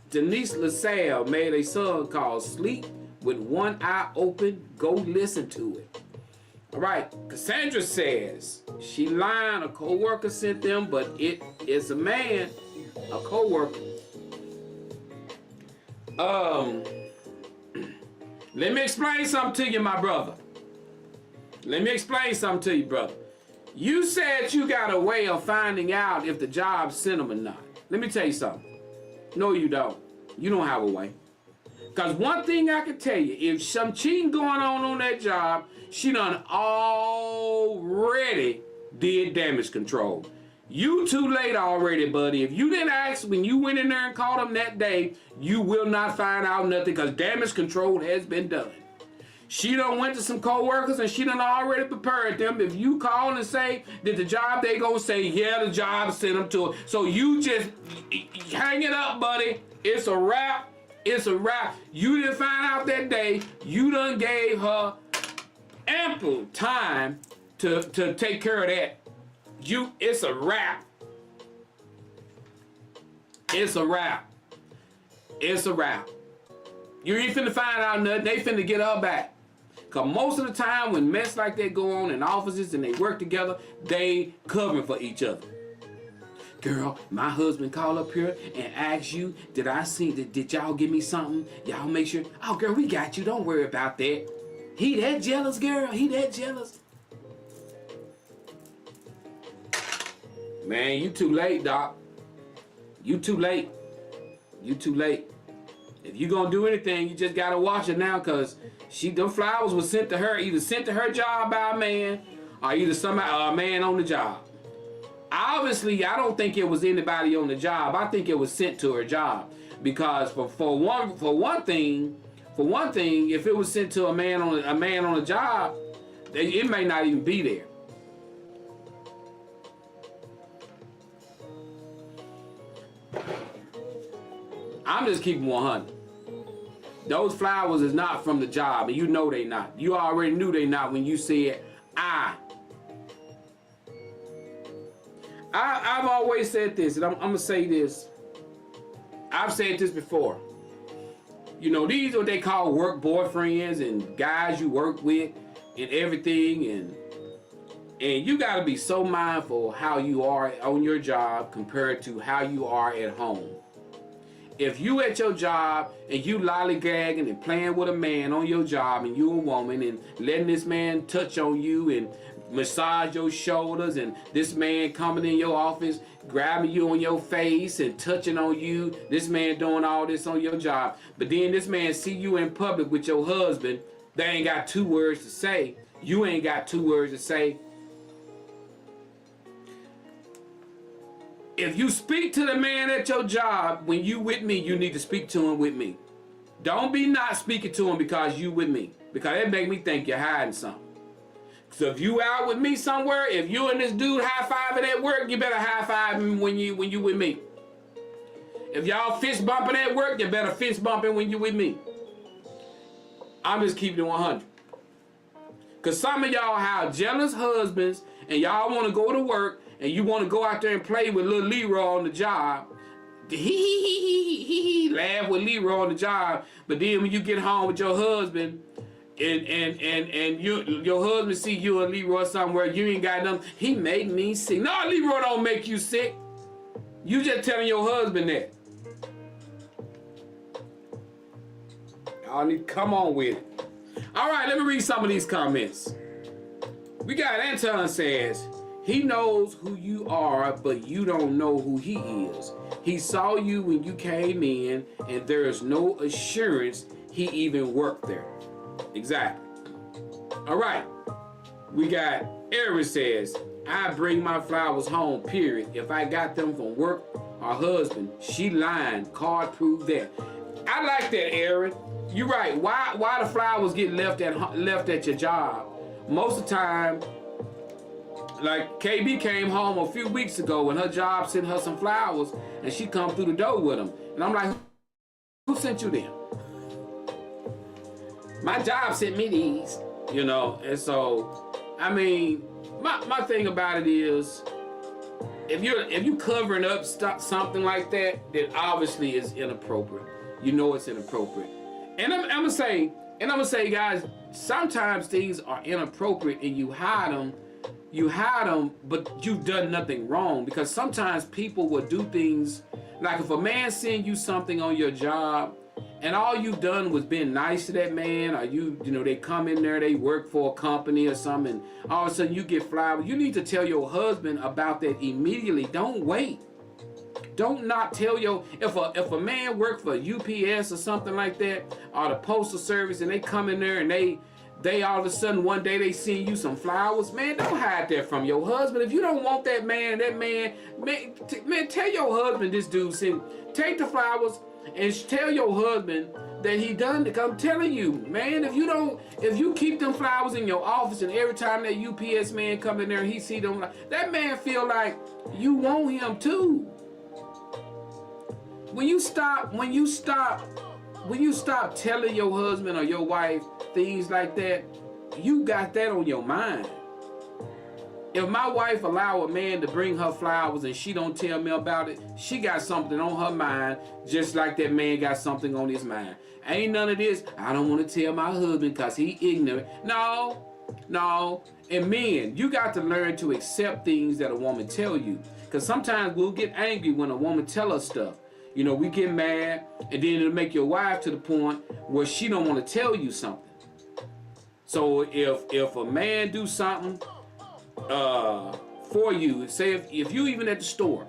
Denise LaSalle made a song called Sleep with One Eye Open. Go listen to it. All right. Cassandra says, she lying. A co-worker sent them, but it is a man, a co-worker. Let me explain something to you, my brother. Let me explain something to you, brother. You said you got a way of finding out if the job sent them or not. Let me tell you something. No, you don't. You don't have a way. Because one thing I can tell you, if some cheating going on that job, she done already did damage control. You too late already, buddy. If you didn't ask when you went in there and called them that day, you will not find out nothing because damage control has been done. She done went to some co-workers and she done already prepared them. If you call and say that the job, they gonna say, yeah, the job sent them to her. So you just hang it up, buddy. It's a wrap. It's a wrap. You didn't find out that day. You done gave her ample time to take care of that. It's a wrap. It's a wrap. It's a wrap. You ain't finna find out nothing. They finna get her back. Cause most of the time when mess like that go on in offices and they work together, they covering for each other. Girl, my husband called up here and asked you, did y'all give me something? Y'all make sure. Oh, girl, we got you. Don't worry about that. He that jealous, girl. He that jealous. Man, you too late, Doc. You too late. You too late. If you gonna do anything, you just gotta watch it now, cause them flowers was sent to her, either sent to her job by a man, or either a man on the job. Obviously, I don't think it was anybody on the job. I think it was sent to her job, because for one thing, if it was sent to a man on the job, it may not even be there. I'm just keeping 100. Those flowers is not from the job, and you know they not. You already knew they not when you said I've always said this, and I'm gonna say this. I've said this before. You know, these are what they call work boyfriends and guys you work with and everything, and you gotta be so mindful how you are on your job compared to how you are at home. If you at your job and you lollygagging and playing with a man on your job and you a woman and letting this man touch on you and massage your shoulders, and this man coming in your office grabbing you on your face and touching on you, this man doing all this on your job, but then this man see you in public with your husband, they ain't got 2 words to say. You ain't got 2 words to say. If you speak to the man at your job when you with me, you need to speak to him with me. Don't be not speaking to him because you with me, because that make me think you're hiding something. So if you out with me somewhere, if you and this dude high-fiving at work, you better high-five him when you with me. If y'all fist bumping at work, you better fist bumping when you with me. I'm just keeping it 100. Because some of y'all have jealous husbands and y'all want to go to work and you want to go out there and play with little Leroy on the job. Laugh with Leroy on the job, but then when you get home with your husband and your husband see you and Leroy somewhere, you ain't got nothing. He make me sick. No, Leroy don't make you sick. You just telling your husband that. Y'all need to come on with it. All right, let me read some of these comments. We got Anton says, he knows who you are, but you don't know who he is. He saw you when you came in, and there is no assurance he even worked there. Exactly. All right. We got Aaron says, I bring my flowers home, period. If I got them from work or husband, she lying. Card prove that. I like that, Aaron. You're right. Why the flowers get left at your job? Most of the time, like KB came home a few weeks ago and her job sent her some flowers and she come through the door with them. And I'm like, who sent you them? My job sent me these, you know. And so, I mean, my thing about it is, if you covering up something like that, then obviously it's inappropriate. You know it's inappropriate. And I'm gonna say, guys, sometimes things are inappropriate and you hide them, but you've done nothing wrong. Because sometimes people will do things, like if a man send you something on your job and all you've done was been nice to that man, or you know, they come in there, they work for a company or something, and all of a sudden you get flowers, you need to tell your husband about that immediately. Don't wait. Don't not tell if a man work for UPS or something like that, or the postal service, and they come in there and they all of a sudden one day they send you some flowers, man, don't hide that from your husband. If you don't want that man, tell your husband this dude take the flowers and tell your husband that he done it. I'm telling you, man, if you keep them flowers in your office and every time that UPS man come in there and he see them, that man feel like you want him too. When you stop telling your husband or your wife things like that, you got that on your mind. If my wife allow a man to bring her flowers and she don't tell me about it, she got something on her mind, just like that man got something on his mind. Ain't none of this, I don't want to tell my husband because he ignorant. No. And men, you got to learn to accept things that a woman tell you. Because sometimes we'll get angry when a woman tell us stuff. You know, we get mad, and then it'll make your wife to the point where she don't want to tell you something. So if a man do something for you, say if you even at the store,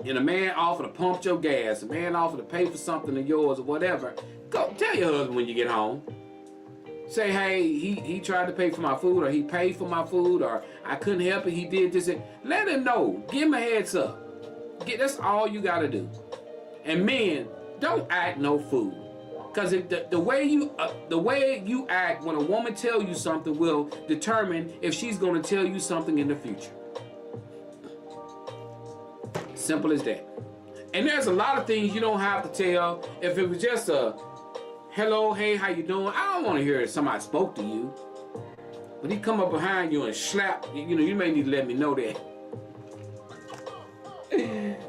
and a man offer to pump your gas, a man offer to pay for something of yours or whatever, go tell your husband when you get home. Say, hey, he tried to pay for my food, or he paid for my food, or I couldn't help it, he did this. Let him know. Give him a heads up. That's all you got to do. And men, don't act no fool. Because the way you act when a woman tell you something will determine if she's going to tell you something in the future. Simple as that. And there's a lot of things you don't have to tell. If it was just a hello, hey, how you doing? I don't want to hear if somebody spoke to you. But he come up behind you and slap, you know, you may need to let me know that.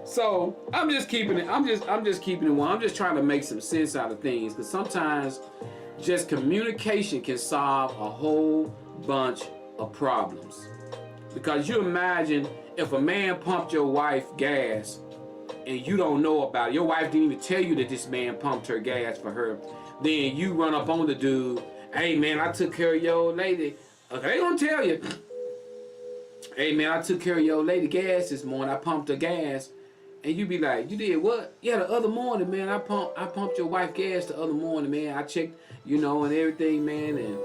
So I'm just keeping it. I'm just keeping it one. I'm just trying to make some sense out of things, because sometimes just communication can solve a whole bunch of problems. Because you imagine if a man pumped your wife gas and you don't know about it, your wife didn't even tell you that this man pumped her gas for her, then you run up on the dude, hey man, I took care of your old lady. Okay, they gonna tell you, hey man, I took care of your old lady gas this morning, I pumped her gas. And you be like, you did what? Yeah, the other morning, man, I pumped your wife gas the other morning, man. I checked, you know, and everything, man. And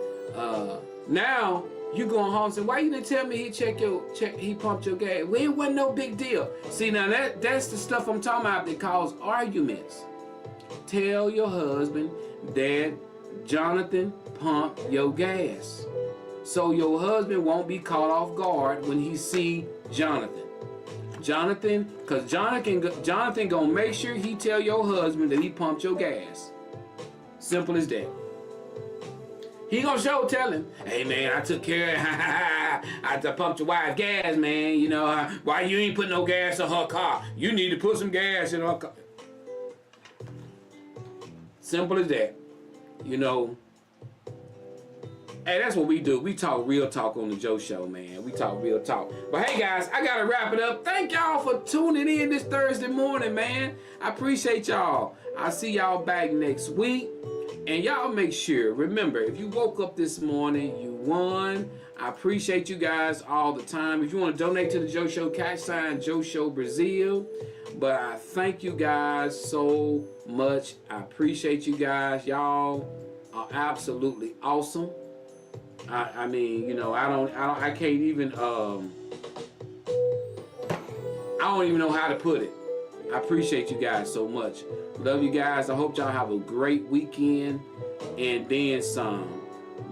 now you going home and say, why you didn't tell me he pumped your gas? Well, it wasn't no big deal. See, now that's the stuff I'm talking about that cause arguments. Tell your husband that Jonathan pumped your gas, so your husband won't be caught off guard when he see Jonathan. Because Jonathan gonna make sure he tell your husband that he pumped your gas. Simple as that. He gonna tell him, hey man, I took care of I pumped your wife's gas, man. You know, why you ain't put no gas in her car? You need to put some gas in her car. Simple as that. You know. Hey, that's what we do. We talk real talk on the Joe Show, man. We talk real talk. But hey, guys, I got to wrap it up. Thank y'all for tuning in this Thursday morning, man. I appreciate y'all. I'll see y'all back next week. And y'all make sure, remember, if you woke up this morning, you won. I appreciate you guys all the time. If you want to donate to the Joe Show, # Joe Show Brazil. But I thank you guys so much. I appreciate you guys. Y'all are absolutely awesome. I mean, you know, I can't even, I don't even know how to put it. I appreciate you guys so much. Love you guys. I hope y'all have a great weekend and then some.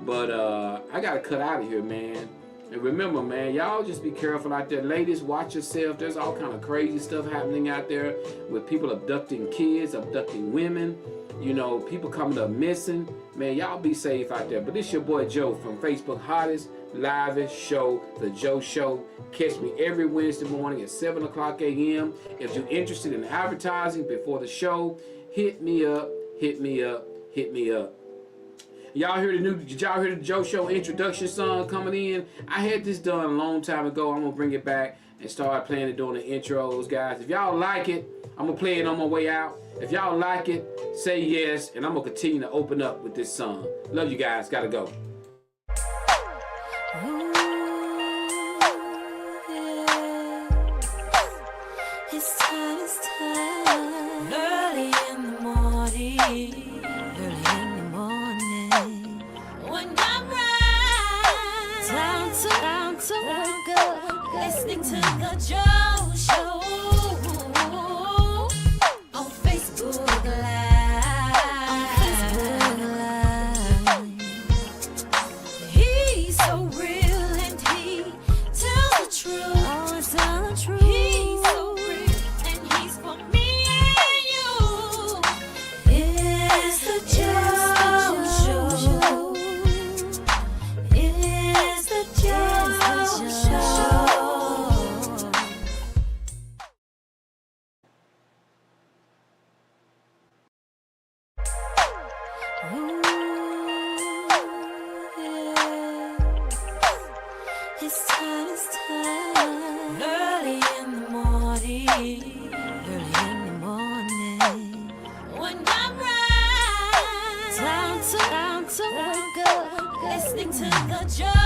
But I gotta cut out of here, man. And remember, man, y'all just be careful out there. Ladies, watch yourself. There's all kind of crazy stuff happening out there with people abducting kids, abducting women. You know, people coming up missing. Man, y'all be safe out there. But this your boy Joe from Facebook Hottest, Livest Show, The Joe Show. Catch me every Wednesday morning at 7 o'clock a.m. If you're interested in advertising before the show, hit me up, hit me up, hit me up. Y'all hear the Joe Show introduction song coming in? I had this done a long time ago. I'm gonna bring it back and start playing it during the intros, guys. If y'all like it, I'm gonna play it on my way out. If y'all like it, say yes, and I'm gonna continue to open up with this song. Love you guys. Gotta go. Ooh, yeah. It's time, it's time. Early in the morning, early in the morning. When I'm right, time to wake up. Listening to the Joe Show on Facebook Live. On Facebook Live. He's so real and he tells the truth. Oh, tell the truth. He's so real and he's for me and you. It's the Joe Show. It's the Joe Show. Ooh, yeah. It's time, it's time. Early in the morning, early in the morning. When I'm right, time to wake up. Listening to the Joe